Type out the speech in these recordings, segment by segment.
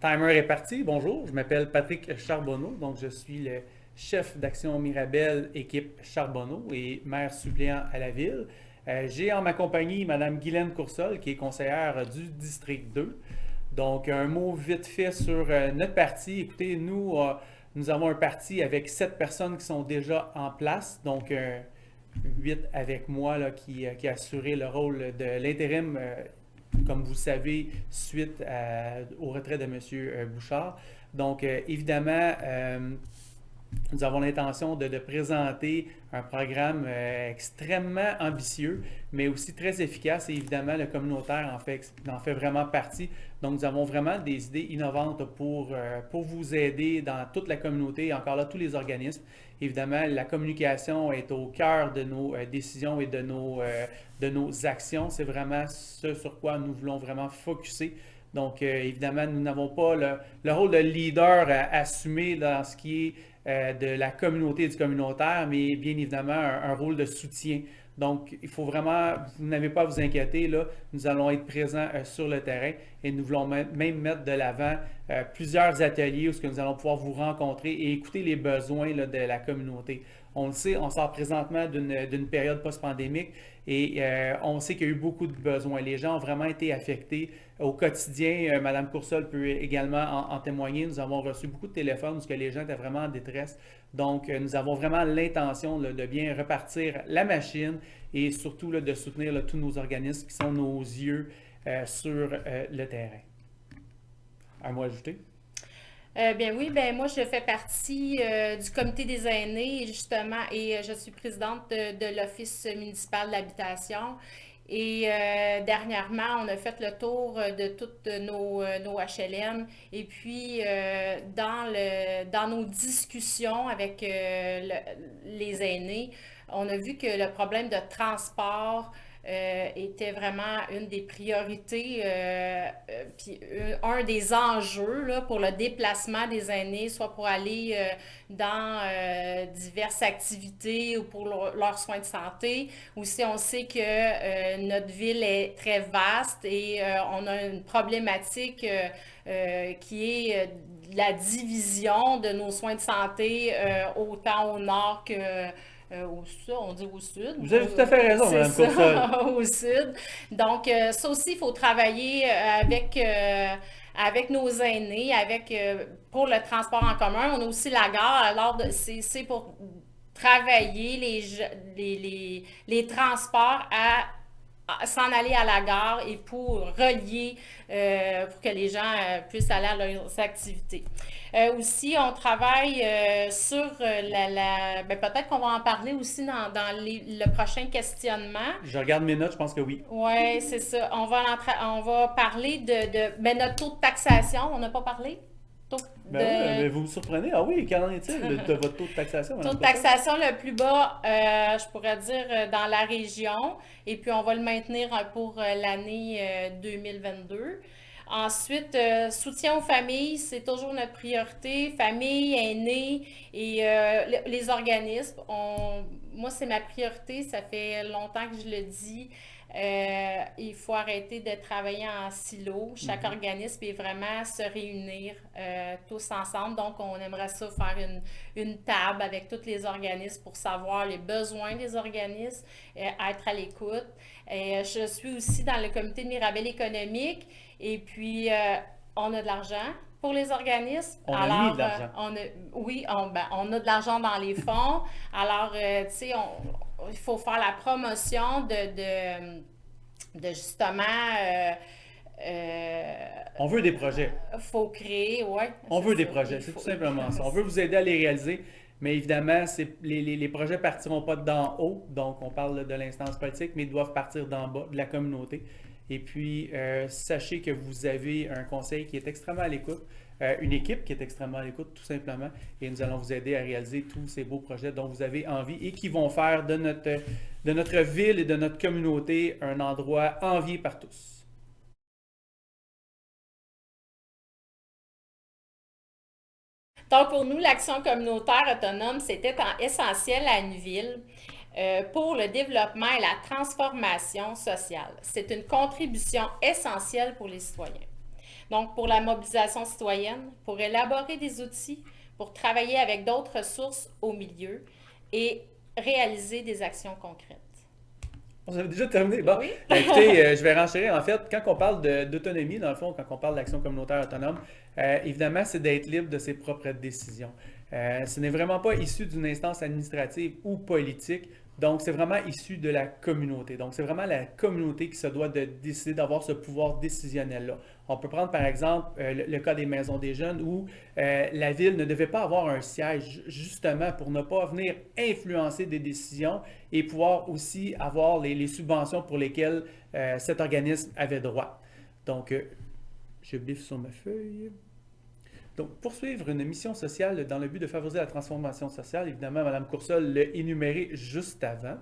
Timer est parti. Bonjour, je m'appelle Patrick Charbonneau, donc je suis le chef d'Action Mirabel, équipe Charbonneau et maire suppléant à la ville. J'ai en ma compagnie Mme Guylaine Coursol, qui est conseillère du district 2. Donc, un mot vite fait sur notre parti. Écoutez, nous avons un parti avec 7 personnes qui sont déjà en place, donc 8 avec moi là, qui a assuré le rôle de l'intérim comme vous savez, suite au retrait de M. Bouchard. Donc, évidemment, nous avons l'intention de présenter un programme extrêmement ambitieux, mais aussi très efficace. Et évidemment, le communautaire en fait vraiment partie. Donc, nous avons vraiment des idées innovantes pour vous aider dans toute la communauté, et encore là, tous les organismes. Évidemment, la communication est au cœur de nos décisions et de nos actions. C'est vraiment ce sur quoi nous voulons vraiment focuser. Donc, évidemment, nous n'avons pas le rôle de leader à assumer dans ce qui est de la communauté et du communautaire, mais bien évidemment un rôle de soutien. Donc, il faut vraiment, vous n'avez pas à vous inquiéter, là, nous allons être présents sur le terrain et nous voulons même mettre de l'avant plusieurs ateliers où ce que nous allons pouvoir vous rencontrer et écouter les besoins là, de la communauté. On le sait, on sort présentement d'une période post-pandémique et on sait qu'il y a eu beaucoup de besoins. Les gens ont vraiment été affectés au quotidien. Madame Coursol peut également en témoigner. Nous avons reçu beaucoup de téléphones où les gens étaient vraiment en détresse. Donc, nous avons vraiment l'intention de bien repartir la machine et surtout de soutenir tous nos organismes qui sont nos yeux sur le terrain. Un mot ajouté? Bien oui, ben moi je fais partie du comité des aînés justement et je suis présidente de l'Office municipal de l'habitation. Et dernièrement, on a fait le tour de toutes nos HLM et puis dans nos discussions avec les aînés, on a vu que le problème de transport était vraiment une des priorités, puis un des enjeux là, pour le déplacement des aînés, soit pour aller dans diverses activités ou pour leurs soins de santé. Aussi, on sait que notre ville est très vaste et on a une problématique qui est la division de nos soins de santé autant au nord que au sud, on dit au sud. Vous avez tout à fait raison, C'est Mme Coursol. ça, au sud. Donc, ça aussi, il faut travailler avec nos aînés, pour le transport en commun. On a aussi la gare, alors c'est pour travailler les transports à s'en aller à la gare et pour relier, pour que les gens puissent aller à leurs activités. Aussi, on travaille sur ben, peut-être qu'on va en parler aussi dans le prochain questionnement. Je regarde mes notes, je pense que oui. Oui, c'est ça. On va parler ben, notre taux de taxation. On n'a pas parlé? Taux Ben oui, de, mais vous me surprenez. Ah oui, qu'en est-il de votre taux de taxation, Taux Mme de Coursol? taxation le plus bas, je pourrais dire, dans la région. Et puis, on va le maintenir pour l'année 2022. Ensuite, soutien aux familles, c'est toujours notre priorité. Famille, aînés et les organismes. Moi, c'est ma priorité. Ça fait longtemps que je le dis. Il faut arrêter de travailler en silo. Chaque organisme est vraiment se réunir tous ensemble. Donc, on aimerait ça faire une table avec tous les organismes pour savoir les besoins des organismes, être à l'écoute. Je suis aussi dans le comité de Mirabel économique et puis on a de l'argent pour les organismes. On a mis de Alors, l'argent. oui, on a de l'argent dans les fonds. Alors, tu sais, il faut faire la promotion de justement, On veut des projets. faut créer, ouais, On c'est veut des ça. projets, c'est tout simplement ça. On veut vous aider à les réaliser, mais évidemment, les projets partiront pas d'en haut, donc on parle de l'instance politique, mais ils doivent partir d'en bas, de la communauté. Et puis, sachez que vous avez un conseil qui est extrêmement à l'écoute, une équipe qui est extrêmement à l'écoute, tout simplement, et nous allons vous aider à réaliser tous ces beaux projets dont vous avez envie et qui vont faire de notre ville et de notre communauté un endroit envié par tous. Donc, pour nous, l'action communautaire autonome, c'était essentiel à une ville pour le développement et la transformation sociale. C'est une contribution essentielle pour les citoyens. Donc, pour la mobilisation citoyenne, pour élaborer des outils, pour travailler avec d'autres ressources au milieu et réaliser des actions concrètes. On avait déjà terminé. Bon, Oui. écoutez, je vais renchérir. En fait, quand on parle d'autonomie, dans le fond, quand on parle d'action communautaire autonome, évidemment, c'est d'être libre de ses propres décisions. Ce n'est vraiment pas issu d'une instance administrative ou politique. Donc, c'est vraiment issu de la communauté. Donc, c'est vraiment la communauté qui se doit de décider d'avoir ce pouvoir décisionnel-là. On peut prendre, par exemple, le cas des maisons des jeunes où la ville ne devait pas avoir un siège, justement, pour ne pas venir influencer des décisions et pouvoir aussi avoir les subventions pour lesquelles cet organisme avait droit. Donc, je biffe sur ma feuille. Donc, poursuivre une mission sociale dans le but de favoriser la transformation sociale, évidemment, Mme Coursol l'a énuméré juste avant.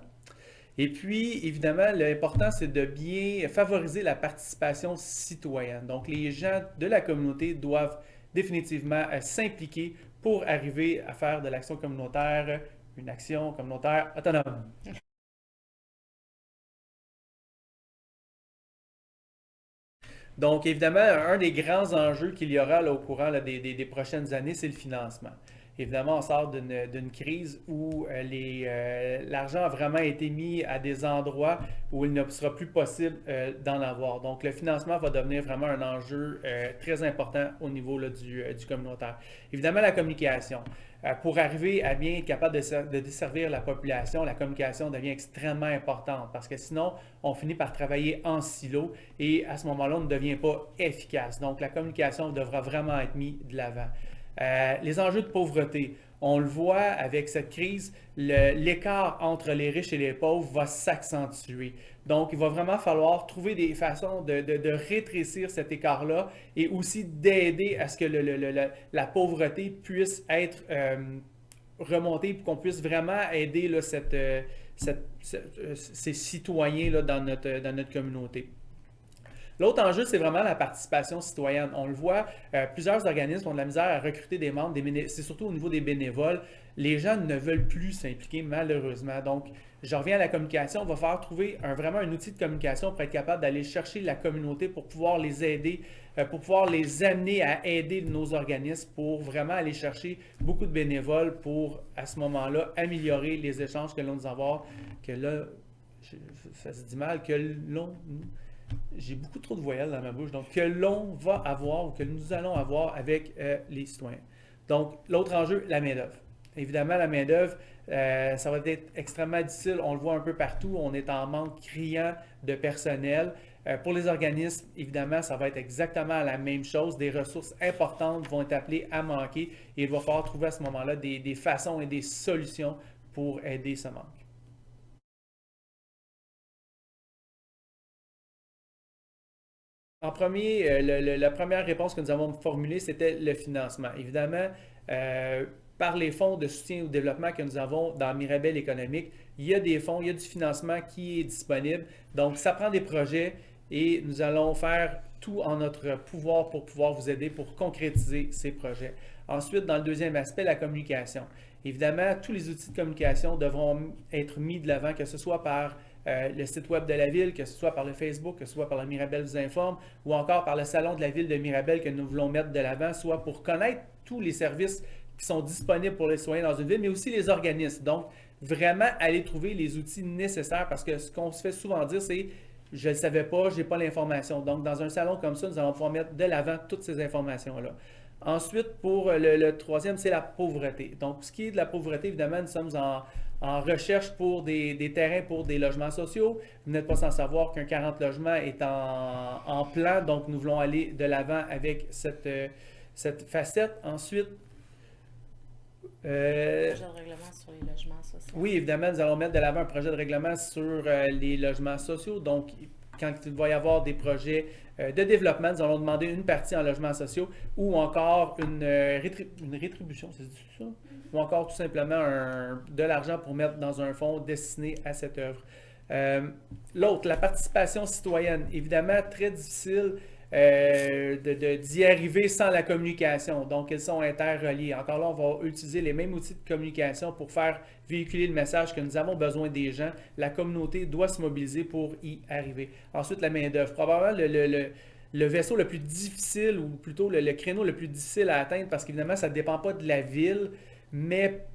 Et puis, évidemment, l'important, c'est de bien favoriser la participation citoyenne. Donc, les gens de la communauté doivent définitivement s'impliquer pour arriver à faire de l'action communautaire une action communautaire autonome. Donc, évidemment, un des grands enjeux qu'il y aura là, au courant là, des prochaines années, c'est le financement. Évidemment, on sort d'une crise où l'argent a vraiment été mis à des endroits où il ne sera plus possible d'en avoir. Donc, le financement va devenir vraiment un enjeu très important au niveau là, du communautaire. Évidemment, la communication. Pour arriver à bien être capable de desservir la population, la communication devient extrêmement importante parce que sinon, on finit par travailler en silo et à ce moment-là, on ne devient pas efficace. Donc, la communication devra vraiment être mise de l'avant. Les enjeux de pauvreté. On le voit avec cette crise, l'écart entre les riches et les pauvres va s'accentuer. Donc, il va vraiment falloir trouver des façons de rétrécir cet écart-là et aussi d'aider à ce que la pauvreté puisse être remontée pour qu'on puisse vraiment aider là, ces citoyens là, dans notre communauté. L'autre enjeu, c'est vraiment la participation citoyenne. On le voit, plusieurs organismes ont de la misère à recruter des membres, c'est surtout au niveau des bénévoles. Les gens ne veulent plus s'impliquer, malheureusement. Donc, je reviens à la communication. On va falloir trouver vraiment un outil de communication pour être capable d'aller chercher la communauté, pour pouvoir les aider, pour pouvoir les amener à aider nos organismes, pour vraiment aller chercher beaucoup de bénévoles pour, à ce moment-là, améliorer les échanges que l'on nous avoir, que là, ça se dit mal, que l'on... J'ai beaucoup trop de voyelles dans ma bouche. Donc, que l'on va avoir ou que nous allons avoir avec les citoyens. Donc, l'autre enjeu, la main-d'œuvre. Évidemment, la main-d'œuvre, ça va être extrêmement difficile. On le voit un peu partout. On est en manque criant de personnel. Pour les organismes, évidemment, ça va être exactement la même chose. Des ressources importantes vont être appelées à manquer et il va falloir trouver à ce moment-là des façons et des solutions pour aider ce manque. En premier, la première réponse que nous avons formulée, c'était le financement. Évidemment, par les fonds de soutien au développement que nous avons dans Mirabel économique, il y a des fonds, il y a du financement qui est disponible. Donc, ça prend des projets et nous allons faire tout en notre pouvoir pour pouvoir vous aider pour concrétiser ces projets. Ensuite, dans le deuxième aspect, la communication. Évidemment, tous les outils de communication devront être mis de l'avant, que ce soit par le site web de la ville, que ce soit par le Facebook, que ce soit par le Mirabel vous informe, ou encore par le salon de la ville de Mirabel que nous voulons mettre de l'avant, soit pour connaître tous les services qui sont disponibles pour les citoyens dans une ville, mais aussi les organismes. Donc, vraiment aller trouver les outils nécessaires parce que ce qu'on se fait souvent dire, c'est je ne le savais pas, je n'ai pas l'information. Donc, dans un salon comme ça, nous allons pouvoir mettre de l'avant toutes ces informations-là. Ensuite, pour le troisième, c'est la pauvreté. Donc, ce qui est de la pauvreté, évidemment, nous sommes en recherche pour des terrains pour des logements sociaux. Vous n'êtes pas sans savoir qu'un 40 logements est en plan, donc nous voulons aller de l'avant avec cette facette. Ensuite, projet de règlement sur les logements sociaux. Oui, évidemment, nous allons mettre de l'avant un projet de règlement sur les logements sociaux. Donc, quand il va y avoir des projets de développement, nous allons demander une partie en logements sociaux ou encore une rétribution, c'est ça? Ou encore tout simplement de l'argent pour mettre dans un fonds destiné à cette œuvre. L'autre, la participation citoyenne. Évidemment, très difficile d'y arriver sans la communication. Donc, elles sont interreliées. Encore là, on va utiliser les mêmes outils de communication pour faire véhiculer le message que nous avons besoin des gens. La communauté doit se mobiliser pour y arriver. Ensuite, la main-d'œuvre. Probablement le vaisseau le plus difficile, ou plutôt le créneau le plus difficile à atteindre, parce qu'évidemment, ça ne dépend pas de la ville, mais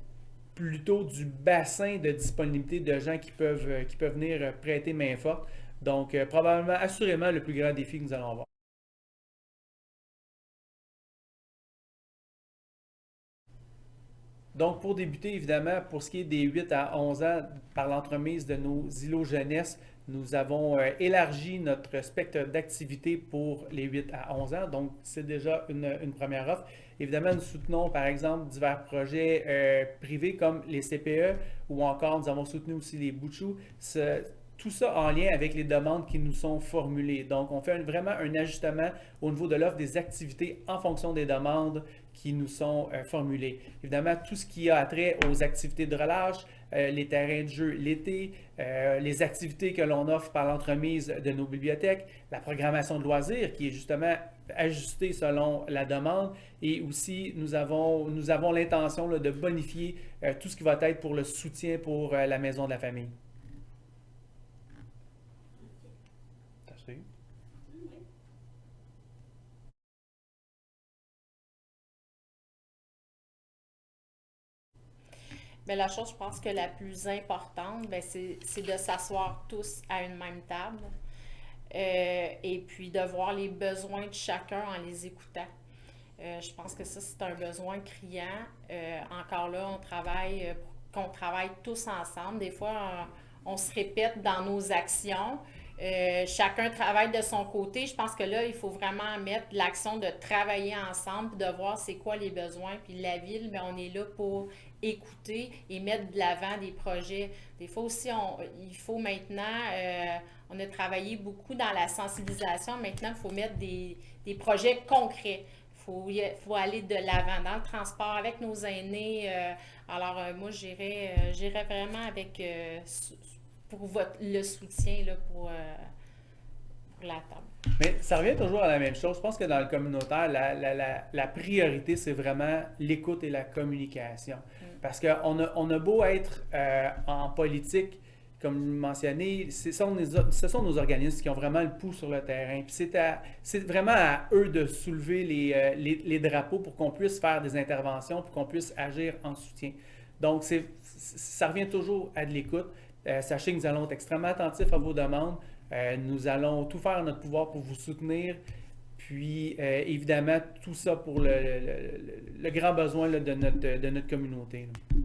plutôt du bassin de disponibilité de gens qui peuvent venir prêter main forte. Donc, probablement, assurément, le plus grand défi que nous allons avoir. Donc, pour débuter, évidemment, pour ce qui est des 8 à 11 ans, par l'entremise de nos îlots jeunesse, nous avons élargi notre spectre d'activité pour les 8 à 11 ans. Donc, c'est déjà une première offre. Évidemment, nous soutenons, par exemple, divers projets privés comme les CPE ou encore nous avons soutenu aussi les Bouchous. Tout ça en lien avec les demandes qui nous sont formulées. Donc, on fait vraiment un ajustement au niveau de l'offre des activités en fonction des demandes qui nous sont formulées. Évidemment, tout ce qui a trait aux activités de relâche, les terrains de jeu l'été, les activités que l'on offre par l'entremise de nos bibliothèques, la programmation de loisirs qui est justement ajustée selon la demande et aussi nous avons l'intention de bonifier tout ce qui va être pour le soutien pour la maison de la famille. Mais la chose, je pense que la plus importante, ben, c'est de s'asseoir tous à une même table et puis de voir les besoins de chacun en les écoutant. Je pense que ça, c'est un besoin criant. Encore là, pour qu'on travaille tous ensemble. Des fois, on se répète dans nos actions. Chacun travaille de son côté. Je pense que là, il faut vraiment mettre l'action de travailler ensemble, de voir c'est quoi les besoins. Puis la ville, bien, on est là pour écouter et mettre de l'avant des projets. Des fois aussi, il faut maintenant, on a travaillé beaucoup dans la sensibilisation. Maintenant, il faut mettre des projets concrets. Faut aller de l'avant dans le transport avec nos aînés. Moi, j'irais vraiment avec pour le soutien là, pour la table. Mais ça revient toujours à la même chose. Je pense que dans le communautaire, la priorité, c'est vraiment l'écoute et la communication. Parce qu'on a beau être en politique, comme mentionné, ce sont nos organismes qui ont vraiment le pouls sur le terrain. Puis c'est vraiment à eux de soulever les drapeaux pour qu'on puisse faire des interventions, pour qu'on puisse agir en soutien. Donc, ça revient toujours à de l'écoute. Sachez que nous allons être extrêmement attentifs à vos demandes. Nous allons tout faire en notre pouvoir pour vous soutenir. Puis, évidemment, tout ça pour le grand besoin là, de notre communauté. Là.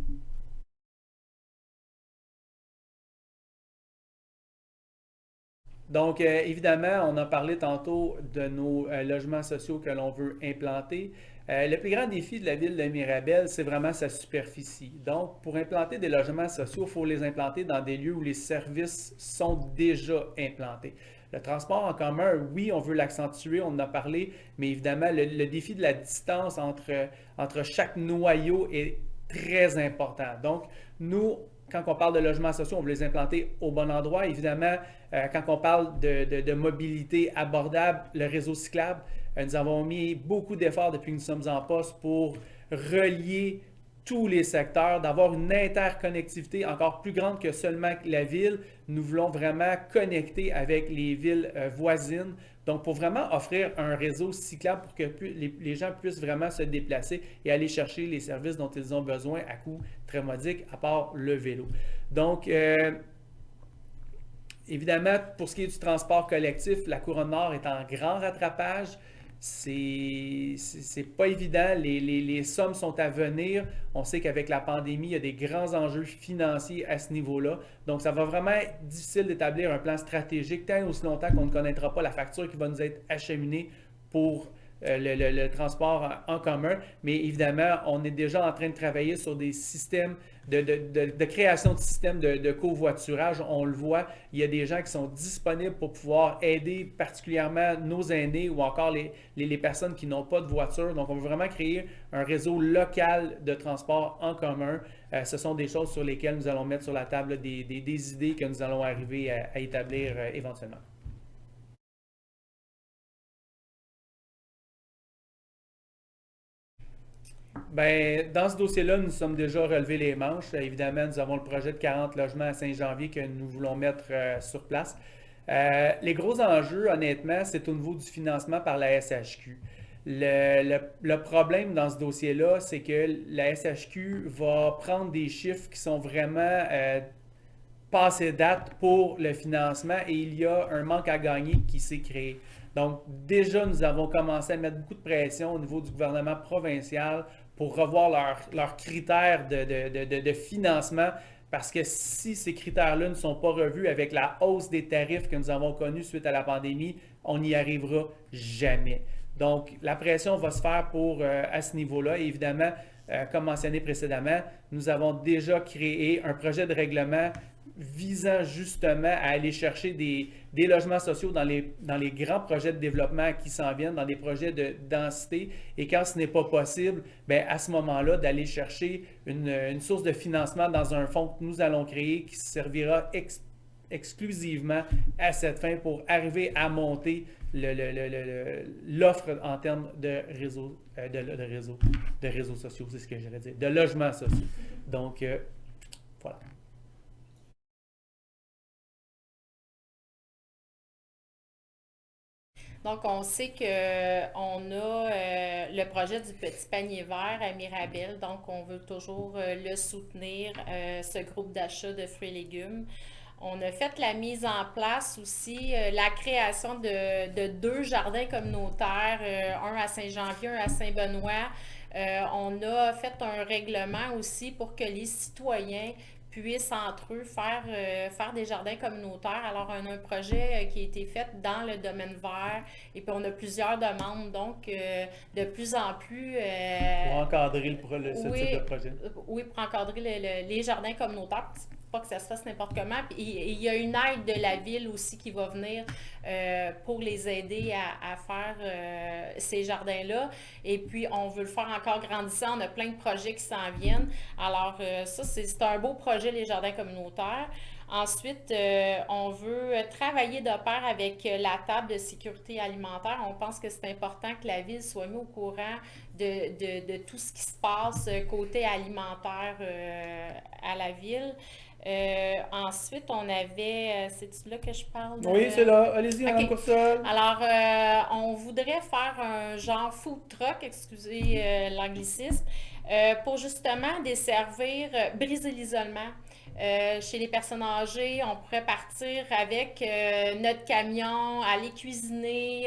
Donc, évidemment, on a parlé tantôt de nos logements sociaux que l'on veut implanter. Le plus grand défi de la ville de Mirabel, c'est vraiment sa superficie. Donc, pour implanter des logements sociaux, il faut les implanter dans des lieux où les services sont déjà implantés. Le transport en commun, oui, on veut l'accentuer, on en a parlé, mais évidemment, le défi de la distance entre chaque noyau est très important. Donc, nous, quand on parle de logements sociaux, on veut les implanter au bon endroit. Évidemment, quand on parle de mobilité abordable, le réseau cyclable, nous avons mis beaucoup d'efforts depuis que nous sommes en poste pour relier tous les secteurs, d'avoir une interconnectivité encore plus grande que seulement la ville. Nous voulons vraiment connecter avec les villes voisines. Donc, pour vraiment offrir un réseau cyclable pour que les gens puissent vraiment se déplacer et aller chercher les services dont ils ont besoin à coût très modique, à part le vélo. Donc, évidemment, pour ce qui est du transport collectif, la Couronne Nord est en grand rattrapage. C'est pas évident. Les sommes sont à venir. On sait qu'avec la pandémie, il y a des grands enjeux financiers à ce niveau-là. Donc, ça va vraiment être difficile d'établir un plan stratégique tant et aussi longtemps qu'on ne connaîtra pas la facture qui va nous être acheminée pour le transport en commun. Mais évidemment, on est déjà en train de travailler sur des systèmes de création de systèmes de covoiturage. On le voit, il y a des gens qui sont disponibles pour pouvoir aider particulièrement nos aînés ou encore les personnes qui n'ont pas de voiture. Donc, on veut vraiment créer un réseau local de transport en commun. Ce sont des choses sur lesquelles nous allons mettre sur la table des idées que nous allons arriver à établir éventuellement. Ben, dans ce dossier-là, nous sommes déjà relevés les manches. Évidemment, nous avons le projet de 40 logements à Saint-Janvier que nous voulons mettre sur place. Les gros enjeux, honnêtement, c'est au niveau du financement par la SHQ. Le problème dans ce dossier-là, c'est que la SHQ va prendre des chiffres qui sont vraiment passé date pour le financement et il y a un manque à gagner qui s'est créé. Donc, déjà, nous avons commencé à mettre beaucoup de pression au niveau du gouvernement provincial pour revoir leurs critères de financement parce que si ces critères-là ne sont pas revus avec la hausse des tarifs que nous avons connus suite à la pandémie, on n'y arrivera jamais. Donc, la pression va se faire à ce niveau-là. Et évidemment, comme mentionné précédemment, nous avons déjà créé un projet de règlement visant justement à aller chercher des logements sociaux dans les grands projets de développement qui s'en viennent, dans des projets de densité. Et quand ce n'est pas possible, bien, à ce moment-là, d'aller chercher une source de financement dans un fonds que nous allons créer qui servira exclusivement à cette fin pour arriver à monter l'offre en termes de réseaux sociaux, c'est ce que j'allais dire, de logements sociaux. Donc, voilà. Donc, on sait qu'on a le projet du petit panier vert à Mirabel. Donc, on veut toujours le soutenir, ce groupe d'achat de fruits et légumes. On a fait la mise en place aussi, la création de deux jardins communautaires, un à Saint-Janvier, un à Saint-Benoît. On a fait un règlement aussi pour que les citoyens puissent entre eux faire des jardins communautaires. Alors, on a un projet qui a été fait dans le domaine vert et puis on a plusieurs demandes. Donc, de plus en plus... pour encadrer ce oui, type de projet. Oui, pour encadrer les jardins communautaires. Pas que ça se fasse n'importe comment. Puis, il y a une aide de la ville aussi qui va venir pour les aider à faire ces jardins-là. Et puis, on veut le faire encore grandissant. On a plein de projets qui s'en viennent. Alors, ça, c'est un beau projet, les jardins communautaires. Ensuite, on veut travailler de pair avec la table de sécurité alimentaire. On pense que c'est important que la ville soit mise au courant de tout ce qui se passe côté alimentaire à la ville. Ensuite, on avait... c'est-tu là que je parle? Oui, c'est là. Allez-y, Mme Coursol. Alors, on voudrait faire un genre food truck, excusez l'anglicisme, pour justement desservir, briser l'isolement. Chez les personnes âgées, on pourrait partir avec notre camion, aller cuisiner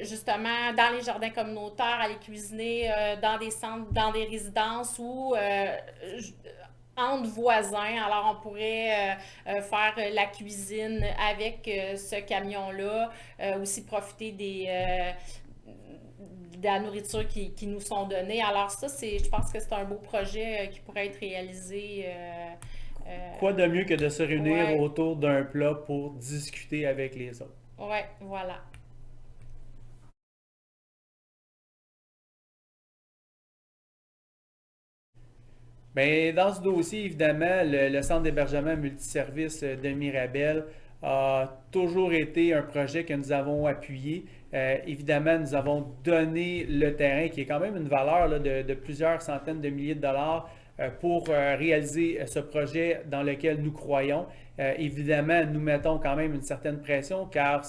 justement dans les jardins communautaires, aller cuisiner dans des centres, dans des résidences ou entre voisins. Alors, on pourrait faire la cuisine avec ce camion-là, aussi profiter de la nourriture qui nous sont données. Alors ça, je pense que c'est un beau projet qui pourrait être réalisé. Quoi de mieux que de se réunir Ouais. autour d'un plat pour discuter avec les autres? Oui, voilà. Bien, dans ce dossier, évidemment, le centre d'hébergement multiservice de Mirabel a toujours été un projet que nous avons appuyé. Évidemment, nous avons donné le terrain, qui est quand même une valeur là, de plusieurs centaines de milliers de dollars pour réaliser ce projet dans lequel nous croyons. Évidemment, nous mettons quand même une certaine pression car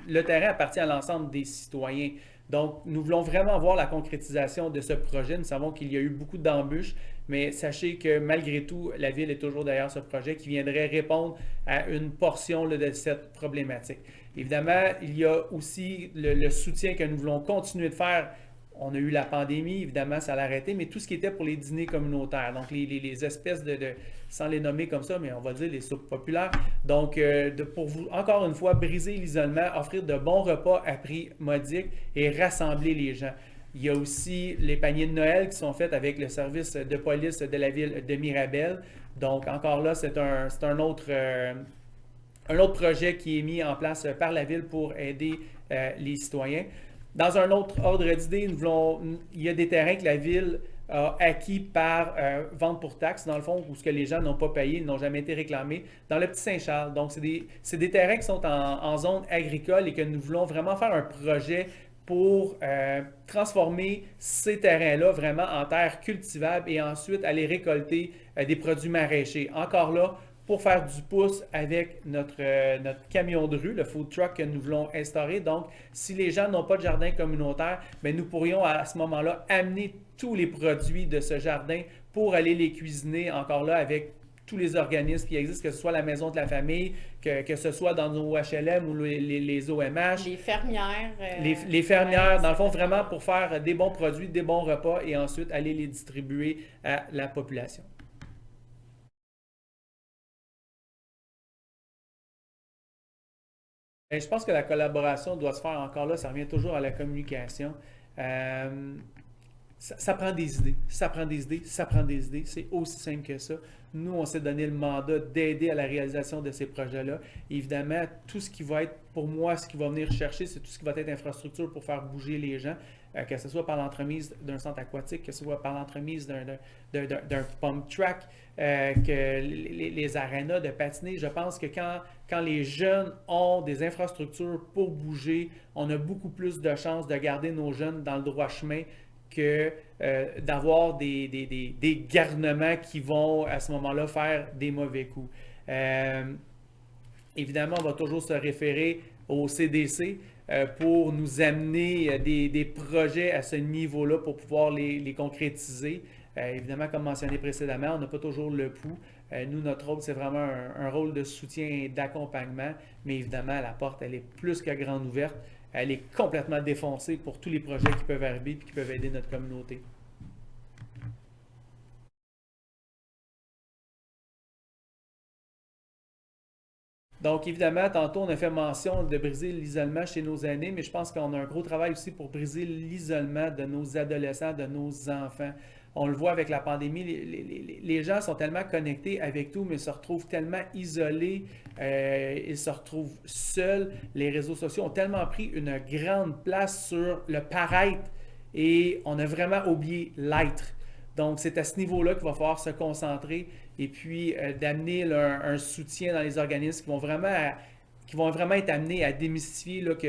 le terrain appartient à l'ensemble des citoyens. Donc, nous voulons vraiment voir la concrétisation de ce projet. Nous savons qu'il y a eu beaucoup d'embûches, mais sachez que malgré tout, la Ville est toujours derrière ce projet qui viendrait répondre à une portion là, de cette problématique. Évidemment, il y a aussi le soutien que nous voulons continuer de faire. On a eu la pandémie, évidemment, ça l'a arrêté, mais tout ce qui était pour les dîners communautaires, donc les espèces sans les nommer comme ça, mais on va dire les soupes populaires. Donc, pour vous, encore une fois, briser l'isolement, offrir de bons repas à prix modique et rassembler les gens. Il y a aussi les paniers de Noël qui sont faits avec le service de police de la ville de Mirabel. Donc, encore là, c'est un autre projet qui est mis en place par la ville pour aider les citoyens. Dans un autre ordre d'idée, il y a des terrains que la ville a acquis par vente pour taxe, dans le fond, où ce que les gens n'ont pas payé, n'ont jamais été réclamés, dans le Petit-Saint-Charles. Donc, c'est des terrains qui sont en zone agricole et que nous voulons vraiment faire un projet pour transformer ces terrains-là vraiment en terres cultivables et ensuite aller récolter des produits maraîchers. Encore là, pour faire du pouce avec notre camion de rue, le food truck que nous voulons instaurer. Donc, si les gens n'ont pas de jardin communautaire, bien, nous pourrions à ce moment-là amener tous les produits de ce jardin pour aller les cuisiner encore là avec tous les organismes qui existent, que ce soit la maison de la famille, que ce soit dans nos HLM ou les OMH. Les fermières. Les fermières, dans le fond, vraiment pour faire des bons produits, des bons repas et ensuite aller les distribuer à la population. Et je pense que la collaboration doit se faire encore là, ça revient toujours à la communication. Ça prend des idées, ça prend des idées, ça prend des idées. C'est aussi simple que ça. Nous, on s'est donné le mandat d'aider à la réalisation de ces projets-là. Évidemment, tout ce qui va être, pour moi, ce qui va venir chercher, c'est tout ce qui va être infrastructure pour faire bouger les gens, que ce soit par l'entremise d'un centre aquatique, que ce soit par l'entremise d'un pump track, que les arénas de patiner. Je pense que quand les jeunes ont des infrastructures pour bouger, on a beaucoup plus de chances de garder nos jeunes dans le droit chemin que d'avoir des garnements qui vont à ce moment-là faire des mauvais coups. Évidemment, on va toujours se référer au CDC pour nous amener des projets à ce niveau-là pour pouvoir les concrétiser. Évidemment, comme mentionné précédemment, on n'a pas toujours le pouls. Nous, notre rôle, c'est vraiment un rôle de soutien et d'accompagnement, mais évidemment, la porte, elle est plus que grande ouverte. Elle est complètement défoncée pour tous les projets qui peuvent arriver et qui peuvent aider notre communauté. Donc, évidemment, tantôt, on a fait mention de briser l'isolement chez nos aînés, mais je pense qu'on a un gros travail aussi pour briser l'isolement de nos adolescents, de nos enfants. On le voit avec la pandémie, les gens sont tellement connectés avec tout, mais se retrouvent tellement isolés, ils se retrouvent seuls. Les réseaux sociaux ont tellement pris une grande place sur le paraître et on a vraiment oublié l'être. Donc, c'est à ce niveau-là qu'il va falloir se concentrer et puis d'amener un soutien dans les organismes qui vont vraiment être amenés à démystifier là, que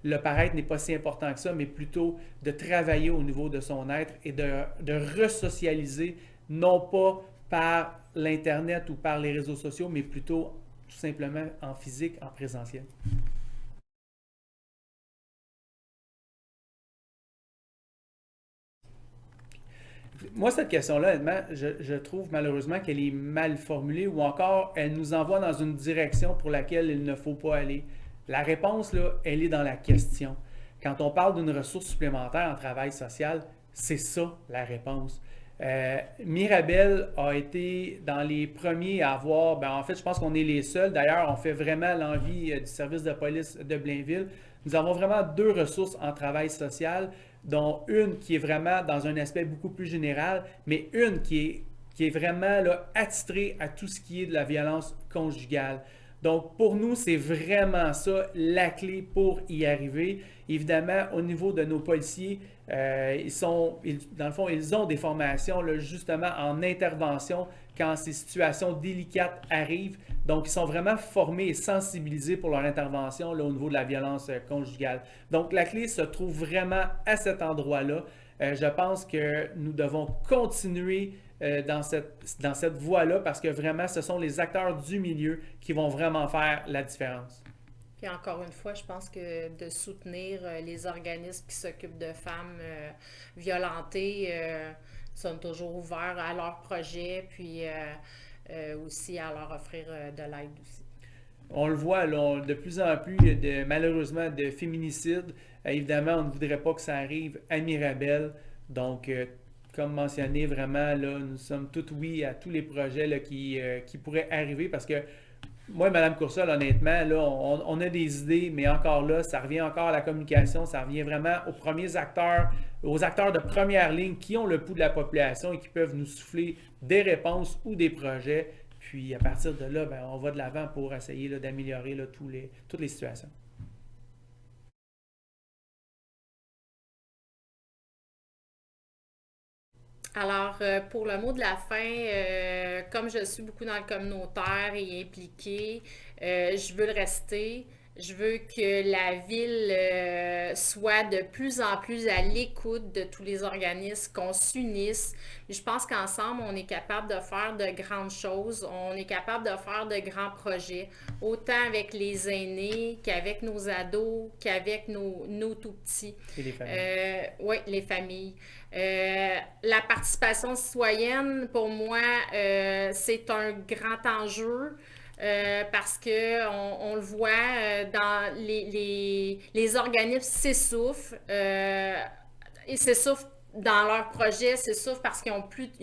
le paraître n'est pas si important que ça, mais plutôt de travailler au niveau de son être et de resocialiser, non pas par l'Internet ou par les réseaux sociaux, mais plutôt tout simplement en physique, en présentiel. Moi, cette question-là, honnêtement, je trouve malheureusement qu'elle est mal formulée ou encore elle nous envoie dans une direction pour laquelle il ne faut pas aller. La réponse, là, elle est dans la question. Quand on parle d'une ressource supplémentaire en travail social, c'est ça la réponse. Mirabel a été dans les premiers à avoir, en fait, je pense qu'on est les seuls. D'ailleurs, on fait vraiment l'envie du service de police de Blainville. Nous avons vraiment deux ressources en travail social, dont une qui est vraiment dans un aspect beaucoup plus général, mais une qui est vraiment là, attitrée à tout ce qui est de la violence conjugale. Donc, pour nous, c'est vraiment ça la clé pour y arriver. Évidemment, au niveau de nos policiers, dans le fond, ils ont des formations là, justement en intervention quand ces situations délicates arrivent. Donc, ils sont vraiment formés et sensibilisés pour leur intervention là, au niveau de la violence conjugale. Donc, la clé se trouve vraiment à cet endroit-là. Je pense que nous devons continuer dans cette voie-là parce que vraiment, ce sont les acteurs du milieu qui vont vraiment faire la différence. Puis encore une fois, je pense que de soutenir les organismes qui s'occupent de femmes violentées sont toujours ouverts à leurs projets, puis aussi à leur offrir de l'aide aussi. On le voit là, de plus en plus, malheureusement, de féminicides. Évidemment, on ne voudrait pas que ça arrive à Mirabel. Donc, comme mentionné, vraiment, là, nous sommes tous oui à tous les projets là, qui pourraient arriver parce que moi, Mme Coursol, honnêtement, là, on a des idées, mais encore là, ça revient encore à la communication, ça revient vraiment aux premiers acteurs, aux acteurs de première ligne qui ont le pouls de la population et qui peuvent nous souffler des réponses ou des projets. Puis à partir de là, on va de l'avant pour essayer là, d'améliorer là, toutes les situations. Alors, pour le mot de la fin, comme je suis beaucoup dans le communautaire et impliquée, je veux le rester. Je veux que la ville soit de plus en plus à l'écoute de tous les organismes, qu'on s'unisse. Je pense qu'ensemble, on est capable de faire de grandes choses. On est capable de faire de grands projets, autant avec les aînés qu'avec nos ados, qu'avec nos tout-petits. Et les familles. Oui, les familles. La participation citoyenne, pour moi, c'est un grand enjeu. Parce que on le voit dans les organismes s'essoufflent. Ils s'essoufflent dans leur projet, s'essoufflent parce qu'ils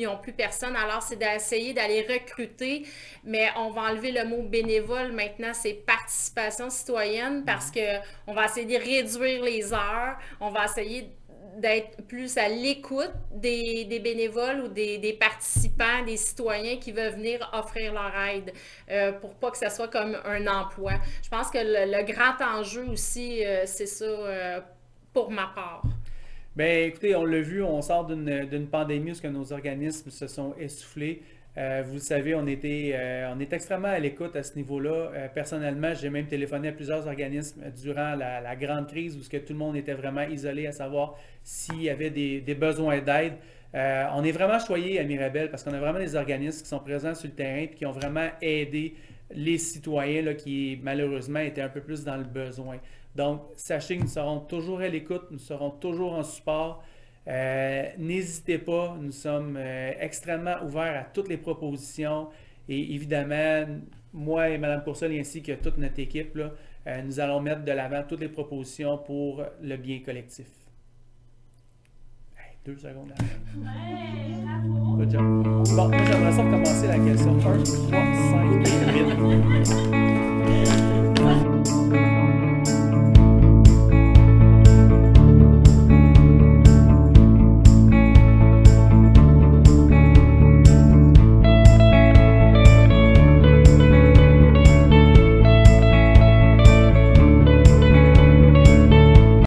ont plus personne. Alors, c'est d'essayer d'aller recruter, mais on va enlever le mot bénévole maintenant, c'est participation citoyenne parce que on va essayer de réduire les heures, on va essayer d'être plus à l'écoute des bénévoles ou des participants, des citoyens qui veulent venir offrir leur aide pour pas que ça soit comme un emploi. Je pense que le grand enjeu aussi, c'est ça pour ma part. Ben, écoutez, on l'a vu, on sort d'une pandémie où ce que nos organismes se sont essoufflés. Vous le savez, on est extrêmement à l'écoute à ce niveau-là. Personnellement, j'ai même téléphoné à plusieurs organismes durant la grande crise où ce que tout le monde était vraiment isolé à savoir s'il y avait des besoins d'aide. On est vraiment choyé à Mirabel parce qu'on a vraiment des organismes qui sont présents sur le terrain et qui ont vraiment aidé les citoyens là, qui malheureusement étaient un peu plus dans le besoin. Donc, sachez que nous serons toujours à l'écoute, nous serons toujours en support. N'hésitez pas, nous sommes extrêmement ouverts à toutes les propositions et évidemment, moi et Mme Coursol ainsi que toute notre équipe, là, nous allons mettre de l'avant toutes les propositions pour le bien collectif. Hey, 2 secondes. Ouais, bravo. Good job. Bon, moi j'aimerais ça recommencer la question 1, 2, 3.